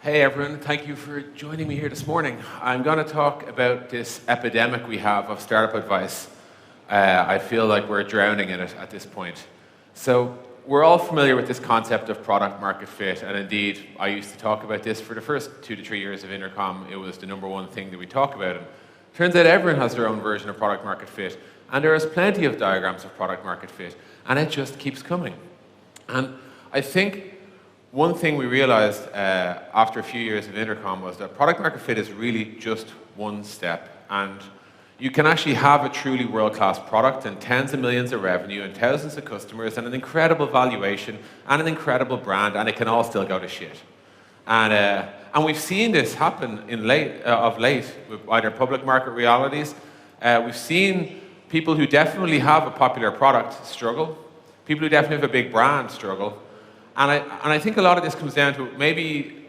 Hey everyone, thank you for joining me here this morning. I'm going to talk about this epidemic we have of startup advice. I feel like we're drowning in it at this point. So we're all familiar with this concept of product market fit, and indeed I used to talk about this for the first 2 to 3 years of Intercom. It was the number one thing that we talk about. And turns out everyone has their own version of product market fit, and there is plenty of diagrams of product market fit, and it just keeps coming. And I think one thing we realized after a few years of Intercom was that product market fit is really just one step. And you can actually have a truly world-class product and tens of millions of revenue and thousands of customers and an incredible valuation and an incredible brand, and it can all still go to shit. And we've seen this happen of late with either public market realities. We've seen people who definitely have a popular product struggle, people who definitely have a big brand struggle. And I think a lot of this comes down to maybe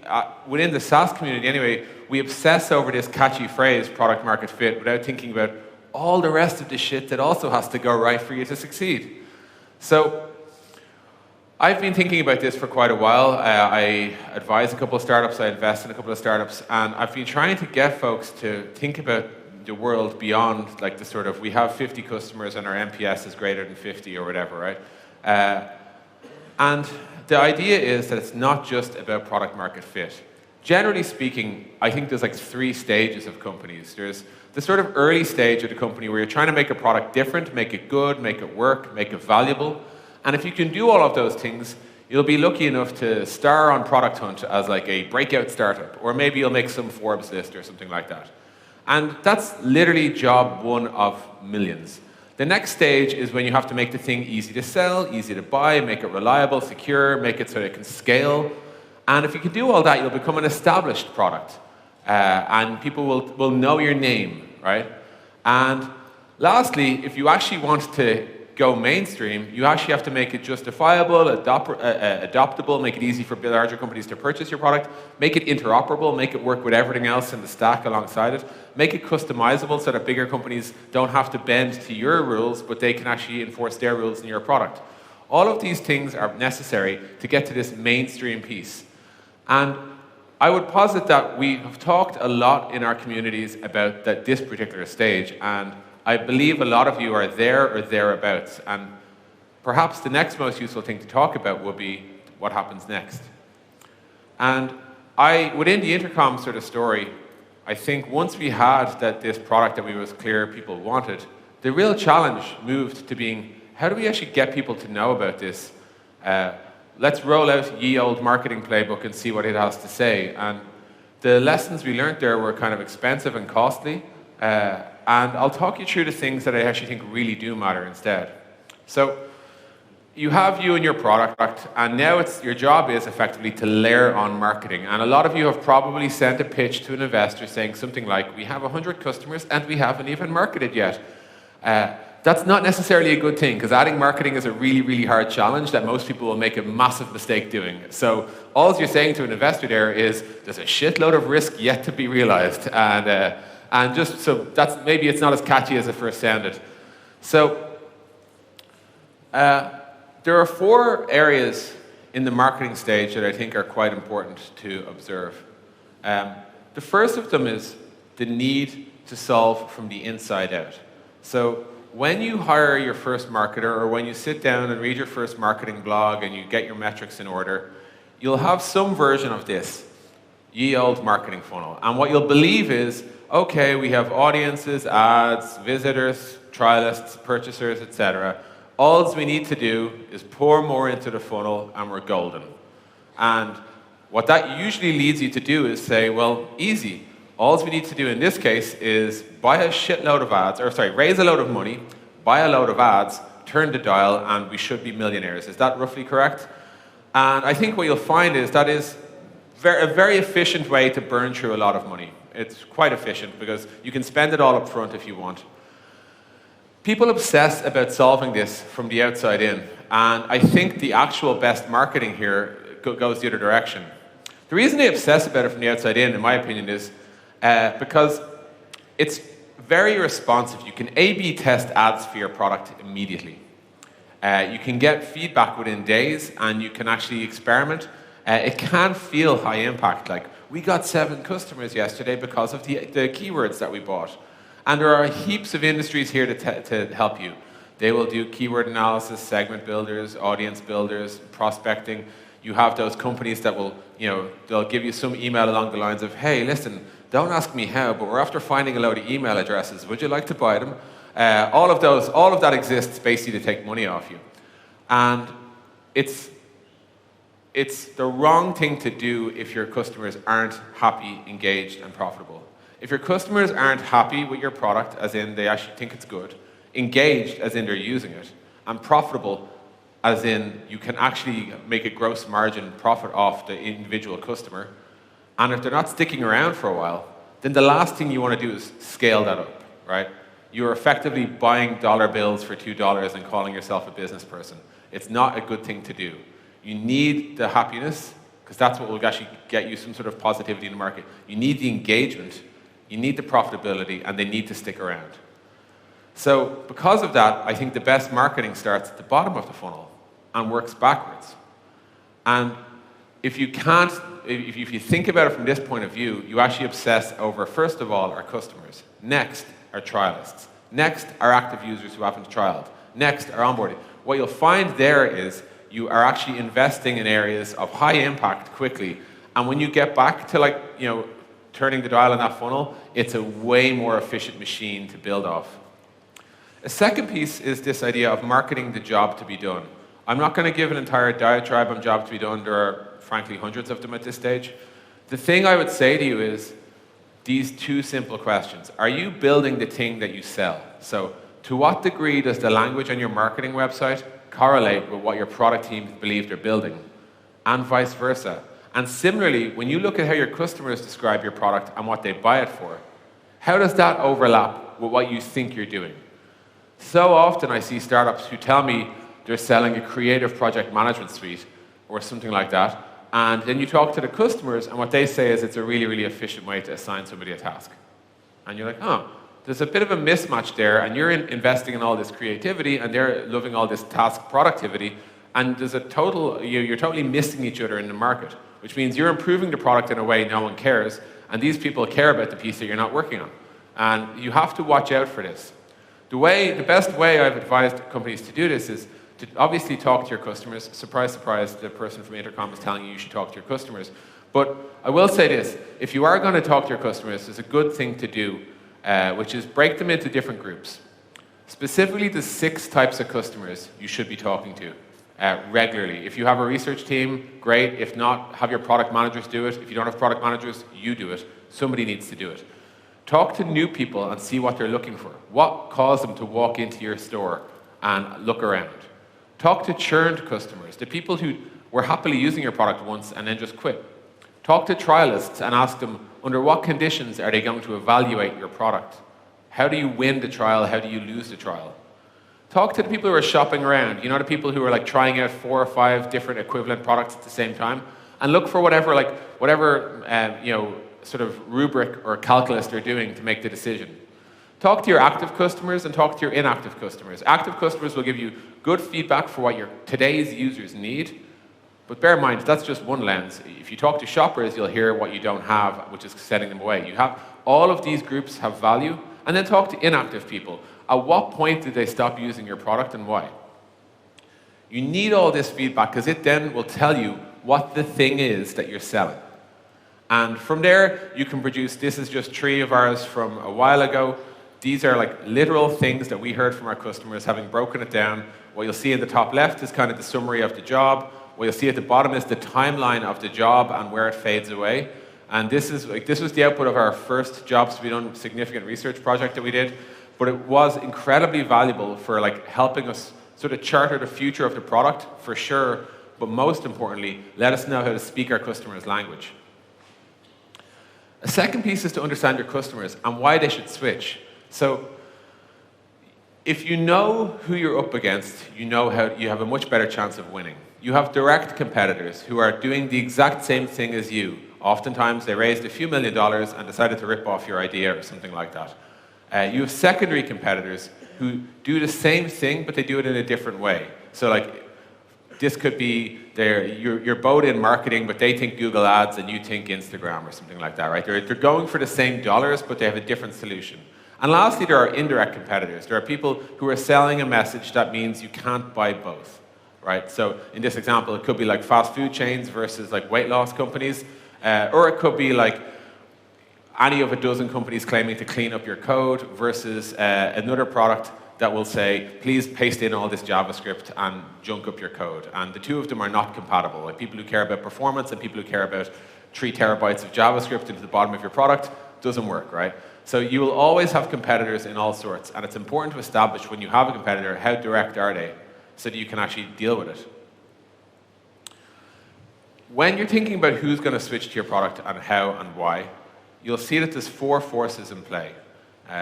within the SaaS community anyway, we obsess over this catchy phrase, product market fit, without thinking about all the rest of the shit that also has to go right for you to succeed. So I've been thinking about this for quite a while. I advise a couple of startups, I invest in a couple of startups, and I've been trying to get folks to think about the world beyond like the sort of, we have 50 customers and our NPS is greater than 50 or whatever, right? And the idea is that it's not just about product market fit. Generally speaking, I think there's like 3 stages of companies. There's the sort of early stage of the company where you're trying to make a product different, make it good, make it work, make it valuable. And if you can do all of those things, you'll be lucky enough to star on Product Hunt as like a breakout startup, or maybe you'll make some Forbes list or something like that. And that's literally job one of millions. The next stage is when you have to make the thing easy to sell, easy to buy, make it reliable, secure, make it so that it can scale. And if you can do all that, you'll become an established product. And people will know your name, right? And lastly, if you actually want to go mainstream, you actually have to make it justifiable, adoptable, make it easy for larger companies to purchase your product, make it interoperable, make it work with everything else in the stack alongside it, make it customizable so that bigger companies don't have to bend to your rules, but they can actually enforce their rules in your product. All of these things are necessary to get to this mainstream piece. And I would posit that we have talked a lot in our communities about this particular stage, and I believe a lot of you are there or thereabouts, and perhaps the next most useful thing to talk about will be what happens next. And within the Intercom sort of story, I think once we had this product that was clear people wanted, the real challenge moved to being, how do we actually get people to know about this? Let's roll out ye old marketing playbook and see what it has to say. And the lessons we learned there were kind of expensive and costly. And I'll talk you through the things that I actually think really do matter instead. So you have you and your product, and now your job is effectively to layer on marketing. And a lot of you have probably sent a pitch to an investor saying something like, we have 100 customers and we haven't even marketed yet. That's not necessarily a good thing, because adding marketing is a really, really hard challenge that most people will make a massive mistake doing. So all you're saying to an investor there is, there's a shitload of risk yet to be realized. And just so maybe it's not as catchy as it first sounded. So there are 4 areas in the marketing stage that I think are quite important to observe. The first of them is the need to solve from the inside out. So when you hire your first marketer, or when you sit down and read your first marketing blog and you get your metrics in order, you'll have some version of this ye old marketing funnel. And what you'll believe is, okay, we have audiences, ads, visitors, trialists, purchasers, etc. All we need to do is pour more into the funnel and we're golden. And what that usually leads you to do is say, well, easy. All we need to do in this case is buy a shitload of ads, raise a load of money, buy a load of ads, turn the dial, and we should be millionaires. Is that roughly correct? And I think what you'll find is that is a very efficient way to burn through a lot of money. It's quite efficient because you can spend it all up front if you want. People obsess about solving this from the outside in, and I think the actual best marketing here goes the other direction. The reason they obsess about it from the outside in my opinion, is because it's very responsive. You can A/B test ads for your product immediately. You can get feedback within days, and you can actually experiment. It can feel high impact. Like we got 7 customers yesterday because of the keywords that we bought. And there are heaps of industries here to help you. They will do keyword analysis, segment builders, audience builders, prospecting. You have those companies that will, they'll give you some email along the lines of, hey, listen, don't ask me how, but we're after finding a load of email addresses. Would you like to buy them? All of that exists basically to take money off you. And it's the wrong thing to do if your customers aren't happy, engaged, and profitable. If your customers aren't happy with your product, as in they actually think it's good, engaged, as in they're using it, and profitable, as in you can actually make a gross margin profit off the individual customer, and if they're not sticking around for a while, then the last thing you want to do is scale that up, right? You're effectively buying dollar bills for $2 and calling yourself a business person. It's not a good thing to do. You need the happiness, because that's what will actually get you some sort of positivity in the market. You need the engagement, you need the profitability, and they need to stick around. So because of that, I think the best marketing starts at the bottom of the funnel and works backwards. And if you think about it from this point of view, you actually obsess over, first of all, our customers. Next, our trialists. Next, our active users who haven't trialed. Next, our onboarding. What you'll find there is you are actually investing in areas of high impact quickly. And when you get back to turning the dial on that funnel, it's a way more efficient machine to build off. A second piece is this idea of marketing the job to be done. I'm not going to give an entire diatribe on job to be done. There are, frankly, hundreds of them at this stage. The thing I would say to you is these 2 simple questions. Are you building the thing that you sell? So to what degree does the language on your marketing website correlate with what your product team believe they're building? And vice versa. And similarly, when you look at how your customers describe your product and what they buy it for, how does that overlap with what you think you're doing? So often I see startups who tell me they're selling a creative project management suite or something like that, and then you talk to the customers and what they say is it's a really, really efficient way to assign somebody a task. And you're like, oh, there's a bit of a mismatch there, and you're investing in all this creativity and they're loving all this task productivity, and there's you're totally missing each other in the market, which means you're improving the product in a way no one cares, and these people care about the piece that you're not working on. And you have to watch out for this. The best way I've advised companies to do this is to obviously talk to your customers. Surprise, surprise, the person from Intercom is telling you should talk to your customers. But I will say this, if you are going to talk to your customers, there's a good thing to do, which is break them into different groups. Specifically the 6 types of customers you should be talking to regularly. If you have a research team, great. If not, have your product managers do it. If you don't have product managers, you do it. Somebody needs to do it. Talk to new people and see what they're looking for. What caused them to walk into your store and look around? Talk to churned customers, the people who were happily using your product once and then just quit. Talk to trialists and ask them, under what conditions are they going to evaluate your product? How do you win the trial? How do you lose the trial? Talk to the people who are shopping around. You know, the people who are trying out 4 or 5 different equivalent products at the same time, and look for whatever sort of rubric or calculus they're doing to make the decision. Talk to your active customers and talk to your inactive customers. Active customers will give you good feedback for what today's users need, but bear in mind, that's just one lens. If you talk to shoppers, you'll hear what you don't have, which is setting them away. All of these groups have value, and then talk to inactive people. At what point did they stop using your product and why? You need all this feedback because it then will tell you what the thing is that you're selling. And from there, you can produce, this is just 3 of ours from a while ago. These are literal things that we heard from our customers, having broken it down. What you'll see in the top left is kind of the summary of the job. What you'll see at the bottom is the timeline of the job and where it fades away. And this was the output of our first jobs to be done significant research project that we did. But it was incredibly valuable for helping us sort of charter the future of the product, for sure. But most importantly, let us know how to speak our customers' language. A second piece is to understand your customers and why they should switch. So if you know who you're up against, you know how you have a much better chance of winning. You have direct competitors who are doing the exact same thing as you. Oftentimes they raised a few $1 million and decided to rip off your idea or something like that. You have secondary competitors who do the same thing, but they do it in a different way. So This could be you're both in marketing, but they think Google Ads and you think Instagram or something like that, right? They're going for the same dollars, but they have a different solution. And lastly, there are indirect competitors. There are people who are selling a message that means you can't buy both, right? So in this example, it could be like fast food chains versus like weight loss companies, or it could be like any of a dozen companies claiming to clean up your code versus another product that will say, please paste in all this JavaScript and junk up your code. And the two of them are not compatible. Like people who care about performance and people who care about 3 terabytes of JavaScript into the bottom of your product doesn't work, right? So you will always have competitors in all sorts, and it's important to establish when you have a competitor, how direct are they, so that you can actually deal with it. When you're thinking about who's going to switch to your product and how and why, you'll see that there's 4 forces in play.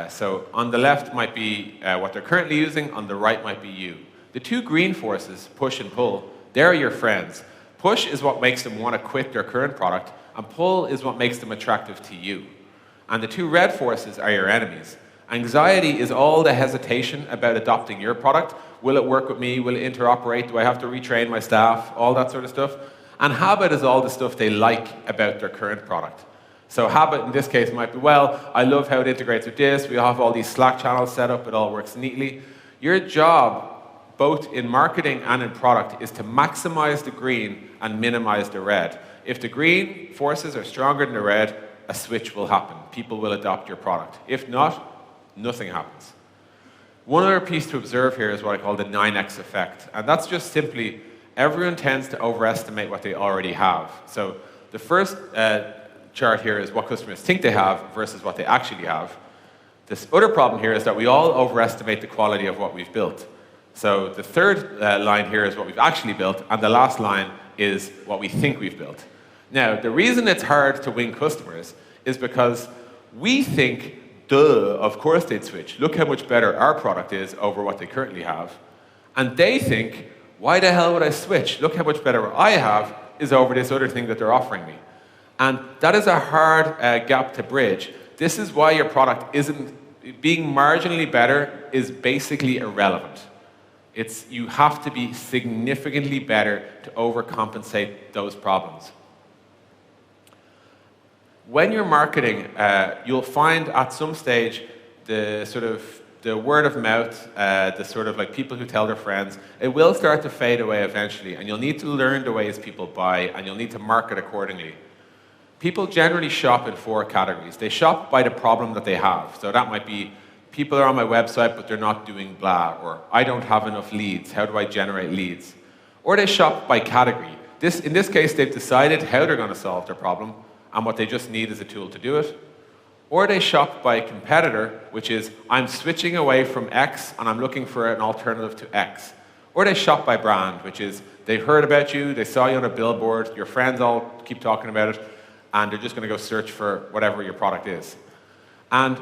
So on the left might be what they're currently using, on the right might be you. The 2 green forces, push and pull, they're your friends. Push is what makes them want to quit their current product, and pull is what makes them attractive to you. And the 2 red forces are your enemies. Anxiety is all the hesitation about adopting your product. Will it work with me? Will it interoperate? Do I have to retrain my staff? All that sort of stuff. And habit is all the stuff they like about their current product. So habit in this case might be, well, I love how it integrates with this. We have all these Slack channels set up. It all works neatly. Your job, both in marketing and in product, is to maximize the green and minimize the red. If the green forces are stronger than the red, a switch will happen. People will adopt your product. If not, nothing happens. One other piece to observe here is what I call the 9x effect. And that's just simply, everyone tends to overestimate what they already have. So the first chart here is what customers think they have versus what they actually have. This other problem here is that we all overestimate the quality of what we've built. So the third line here is what we've actually built, and the last line is what we think we've built. Now, the reason it's hard to win customers is because we think, duh, of course they'd switch. Look how much better our product is over what they currently have. And they think, why the hell would I switch? Look how much better what I have is over this other thing that they're offering me. And that is a hard gap to bridge. This is why your product being marginally better is basically irrelevant. You have to be significantly better to overcompensate those problems. When you're marketing, you'll find at some stage the word of mouth, the sort of like people who tell their friends, it will start to fade away eventually, and you'll need to learn the ways people buy, and you'll need to market accordingly. People generally shop in 4 categories. They shop by the problem that they have. So that might be, people are on my website, but they're not doing blah, or I don't have enough leads. How do I generate leads? Or they shop by category. In this case, they've decided how they're going to solve their problem, and what they just need is a tool to do it. Or they shop by competitor, which is, I'm switching away from X, and I'm looking for an alternative to X. Or they shop by brand, which is, they heard about you, they saw you on a billboard, your friends all keep talking about it, and they're just going to go search for whatever your product is. And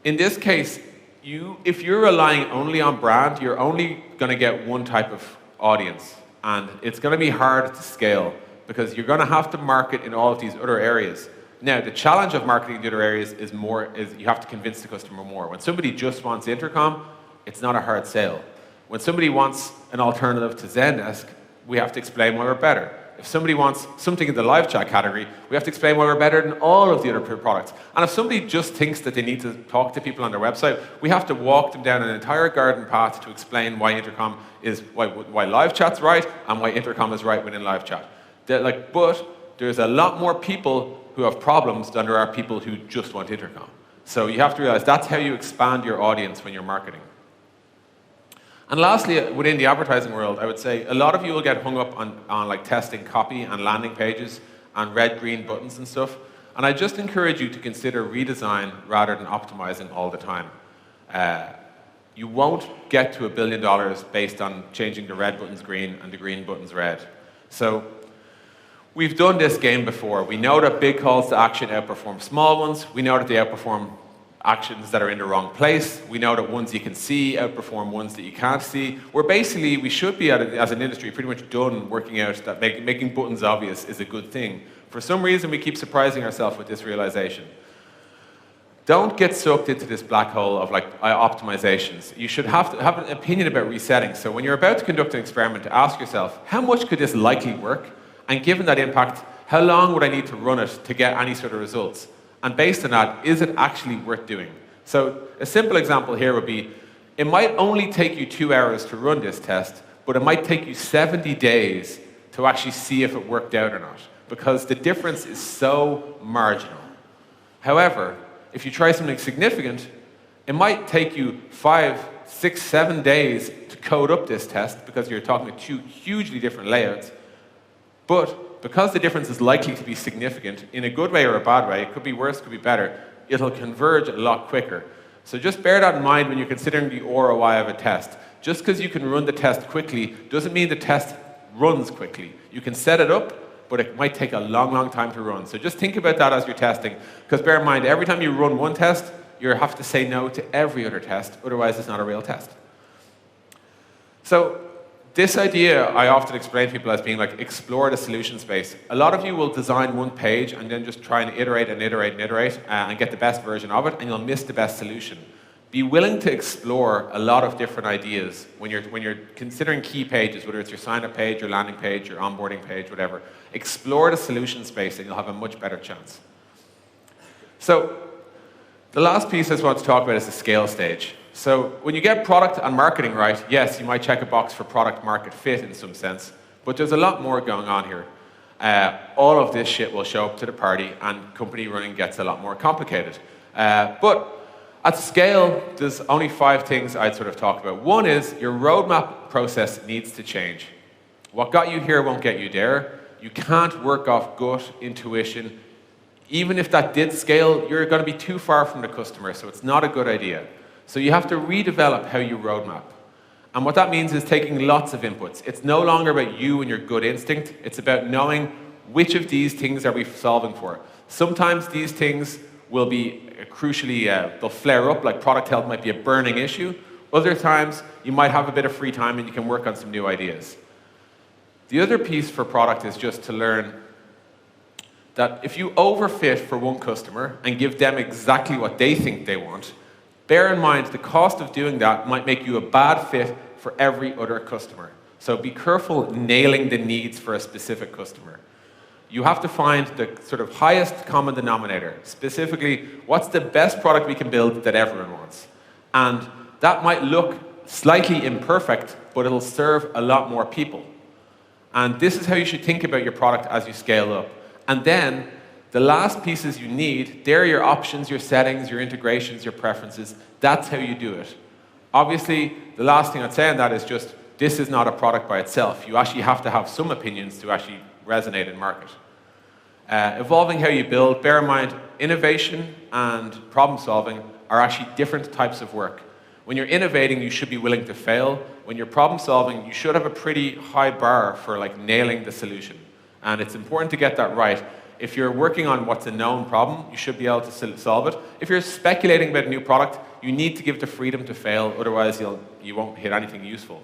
in this case, if you're relying only on brand, you're only going to get one type of audience. And it's going to be hard to scale because you're going to have to market in all of these other areas. Now, the challenge of marketing in the other areas is you have to convince the customer more. When somebody just wants intercom, it's not a hard sale. When somebody wants an alternative to Zendesk, we have to explain why we're better. If somebody wants something in the live chat category, we have to explain why we're better than all of the other products. And if somebody just thinks that they need to talk to people on their website, we have to walk them down an entire garden path to explain why intercom is, why live chat's right and why intercom is right within live chat. But there's a lot more people who have problems than there are people who just want intercom. So you have to realize that's how you expand your audience when you're marketing. And lastly, within the advertising world, I would say a lot of you will get hung up on like testing copy and landing pages and red, green buttons and stuff. And I just encourage you to consider redesign rather than optimizing all the time. You won't get to $1 billion based on changing the red buttons green and the green buttons red. So we've done this game before. We know that big calls to action outperform small ones. We know that they outperform actions that are in the wrong place. We know that ones you can see outperform ones that you can't see. We should be, as an industry, pretty much done working out that making buttons obvious is a good thing. For some reason, we keep surprising ourselves with this realization. Don't get sucked into this black hole of like optimizations. You should have to have an opinion about resetting. So when you're about to conduct an experiment, ask yourself, how much could this likely work? And given that impact, how long would I need to run it to get any sort of results? And based on that, is it actually worth doing? So a simple example here would be, it might only take you 2 hours to run this test, but it might take you 70 days to actually see if it worked out or not, because the difference is so marginal. However, if you try something significant, it might take you 5, 6, 7 days to code up this test because you're talking about 2 hugely different layouts. But because the difference is likely to be significant, in a good way or a bad way, it could be worse, could be better, it'll converge a lot quicker. So just bear that in mind when you're considering the ROI of a test. Just because you can run the test quickly doesn't mean the test runs quickly. You can set it up, but it might take a long, long time to run. So just think about that as you're testing. Because bear in mind, every time you run one test, you have to say no to every other test, otherwise it's not a real test. So this idea I often explain to people as being like, explore the solution space. A lot of you will design one page and then just try and iterate and iterate and iterate and get the best version of it, and you'll miss the best solution. Be willing to explore a lot of different ideas when you're considering key pages, whether it's your sign-up page, your landing page, your onboarding page, whatever. Explore the solution space and you'll have a much better chance. So the last piece I just want to talk about is the scale stage. So when you get product and marketing right, yes, you might check a box for product market fit in some sense, but there's a lot more going on here. All of this shit will show up to the party and company running gets a lot more complicated. But at scale, there's only 5 things I'd sort of talk about. One is your roadmap process needs to change. What got you here won't get you there. You can't work off gut, intuition. Even if that did scale, you're going to be too far from the customer, so it's not a good idea. So you have to redevelop how you roadmap. And what that means is taking lots of inputs. It's no longer about you and your gut instinct. It's about knowing which of these things are we solving for. Sometimes these things will be crucially, they'll flare up, like product health might be a burning issue. Other times, you might have a bit of free time and you can work on some new ideas. The other piece for product is just to learn that if you overfit for one customer and give them exactly what they think they want, bear in mind the cost of doing that might make you a bad fit for every other customer. So be careful nailing the needs for a specific customer. You have to find the sort of highest common denominator. Specifically, what's the best product we can build that everyone wants? And that might look slightly imperfect, but it'll serve a lot more people. And this is how you should think about your product as you scale up. And then, the last pieces you need, they're your options, your settings, your integrations, your preferences. That's how you do it. Obviously, the last thing I'd say on that is just, this is not a product by itself. You actually have to have some opinions to actually resonate in market. Evolving how you build, bear in mind, innovation and problem solving are actually different types of work. When you're innovating, you should be willing to fail. When you're problem solving, you should have a pretty high bar for like nailing the solution. And it's important to get that right. If you're working on what's a known problem, you should be able to solve it. If you're speculating about a new product, you need to give the freedom to fail, otherwise you won't hit anything useful.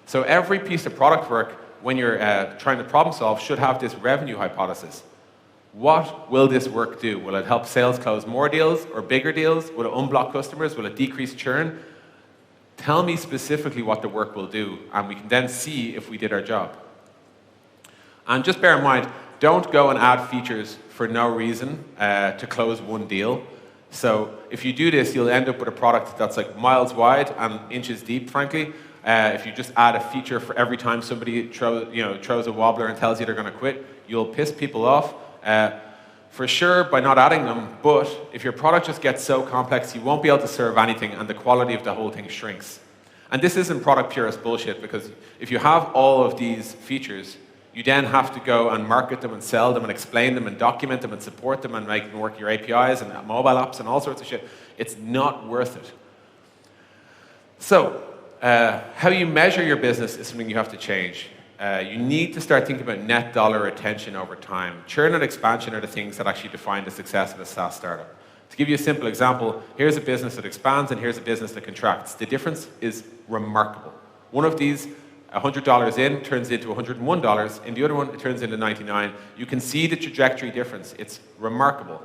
So every piece of product work, when you're trying to problem solve, should have this revenue hypothesis. What will this work do? Will it help sales close more deals or bigger deals? Will it unblock customers? Will it decrease churn? Tell me specifically what the work will do, and we can then see if we did our job. And just bear in mind, don't go and add features for no reason to close one deal. So if you do this, you'll end up with a product that's like miles wide and inches deep, frankly. If you just add a feature for every time somebody throws a wobbler and tells you they're going to quit, you'll piss people off. For sure by not adding them, but if your product just gets so complex, you won't be able to serve anything and the quality of the whole thing shrinks. And this isn't product purist bullshit, because if you have all of these features, you then have to go and market them and sell them and explain them and document them and support them and make them work your APIs and mobile apps and all sorts of shit. It's not worth it. So, how you measure your business is something you have to change. You need to start thinking about net dollar retention over time. Churn and expansion are the things that actually define the success of a SaaS startup. To give you a simple example, here's a business that expands and here's a business that contracts. The difference is remarkable. One of these, $100 in, turns into $101. In the other one, it turns into $99. You can see the trajectory difference. It's remarkable.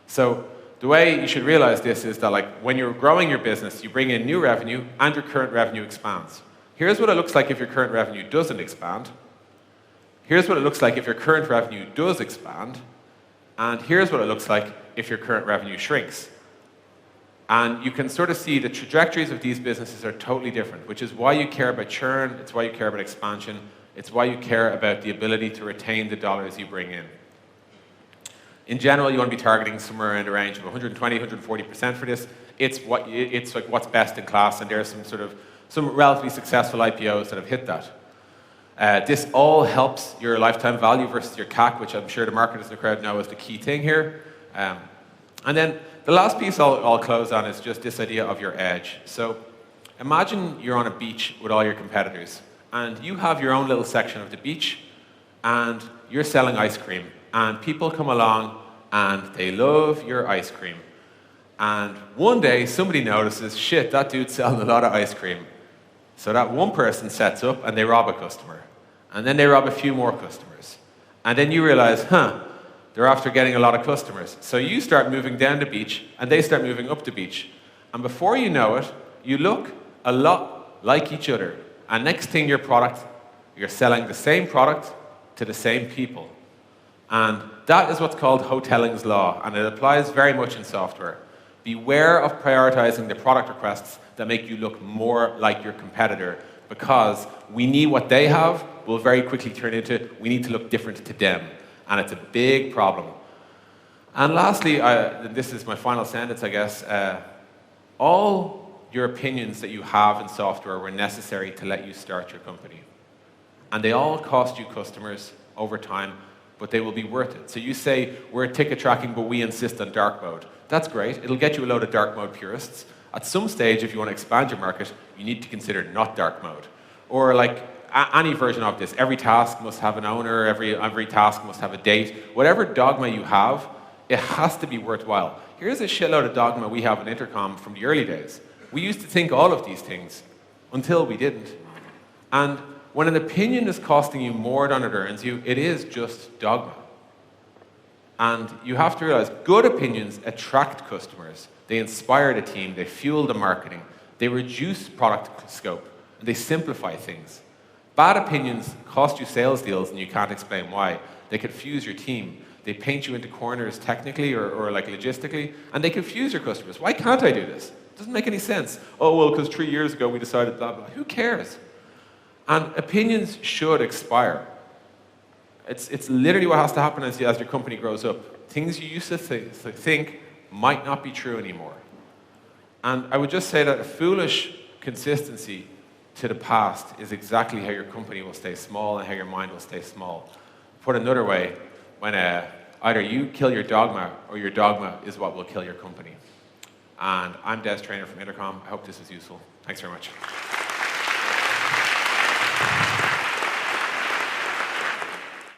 So the way you should realize this is that like when you're growing your business, you bring in new revenue and your current revenue expands. Here's what it looks like if your current revenue doesn't expand. Here's what it looks like if your current revenue does expand. And here's what it looks like if your current revenue shrinks. And you can sort of see the trajectories of these businesses are totally different, which is why you care about churn, it's why you care about expansion, it's why you care about the ability to retain the dollars you bring in. In general, you want to be targeting somewhere in the range of 120, 140% for this. It's like what's best in class, and there are some relatively successful IPOs that have hit that. This all helps your lifetime value versus your CAC, which I'm sure the marketers in the crowd know is the key thing here. And then the last piece I'll close on is just this idea of your edge. So imagine you're on a beach with all your competitors, and you have your own little section of the beach, and you're selling ice cream. And people come along and they love your ice cream. And one day somebody notices, shit, that dude's selling a lot of ice cream. So that one person sets up and they rob a customer. And then they rob a few more customers. And then you realize, they're after getting a lot of customers. So you start moving down the beach and they start moving up the beach. And before you know it, you look a lot like each other. And next thing you're selling the same product to the same people. And that is what's called Hotelling's law, and it applies very much in software. Beware of prioritizing the product requests that make you look more like your competitor, because we need what they have will very quickly turn into we need to look different to them, and it's a big problem. And lastly, this is my final sentence, I guess, all your opinions that you have in software were necessary to let you start your company. And they all cost you customers over time, but they will be worth it. So you say, we're ticket tracking, but we insist on dark mode. That's great. It'll get you a load of dark mode purists. At some stage, if you want to expand your market, you need to consider not dark mode. Or like any version of this, every task must have an owner, every task must have a date. Whatever dogma you have, it has to be worthwhile. Here's a shitload of dogma we have in Intercom from the early days. We used to think all of these things until we didn't. And when an opinion is costing you more than it earns you, it is just dogma. And you have to realize good opinions attract customers. They inspire the team, they fuel the marketing, they reduce product scope, and they simplify things. Bad opinions cost you sales deals and you can't explain why. They confuse your team. They paint you into corners technically or like logistically, and they confuse your customers. Why can't I do this? It doesn't make any sense. Oh, well, because 3 years ago we decided blah, blah. Who cares? And opinions should expire. It's literally what has to happen as your company grows up. Things you used to think might not be true anymore. And I would just say that a foolish consistency to the past is exactly how your company will stay small and how your mind will stay small. Put another way, when either you kill your dogma or your dogma is what will kill your company. And I'm Traynor from Intercom. I hope this was useful. Thanks very much.